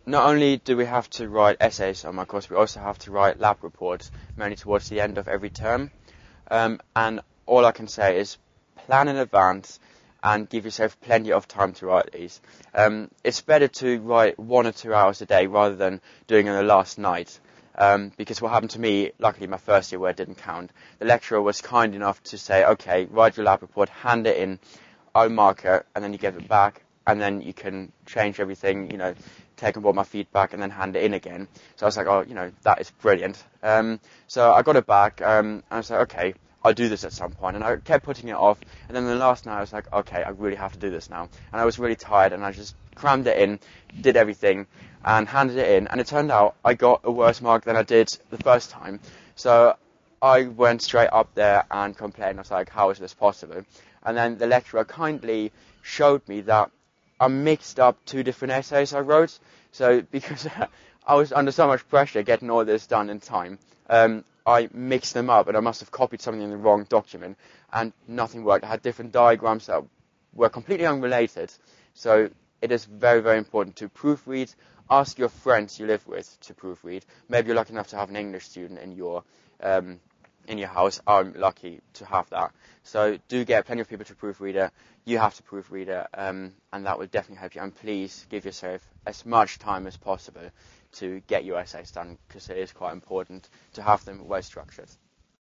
not only do we have to write essays on my course, we also have to write lab reports, mainly towards the end of every term. And all I can say is plan in advance and give yourself plenty of time to write these. It's better to write 1 or 2 hours a day rather than doing it on the last night. Because what happened to me, luckily my first year where it didn't count, the lecturer was kind enough to say, okay, write your lab report, hand it in, I'll mark it, and then you give it back, and then you can change everything, take on board my feedback and then hand it in again. So I was like, oh, that is brilliant. So I got it back, and I was like, okay, I'll do this at some point. And I kept putting it off, and then the last night I was like, okay, I really have to do this now. And I was really tired, and I just crammed it in, did everything, and handed it in. And it turned out I got a worse mark than I did the first time. So I went straight up there and complained. I was like, how is this possible? And then the lecturer kindly showed me that I mixed up 2 different essays I wrote. So because I was under so much pressure getting all this done in time, I mixed them up, and I must have copied something in the wrong document, and nothing worked. I had different diagrams that were completely unrelated. So it is very, very important to proofread. Ask your friends you live with to proofread. Maybe you're lucky enough to have an English student in your house. I'm lucky to have that. So do get plenty of people to proofread it. You have to proofread it, and that will definitely help you. And please give yourself as much time as possible to get your essays done, because it is quite important to have them well structured.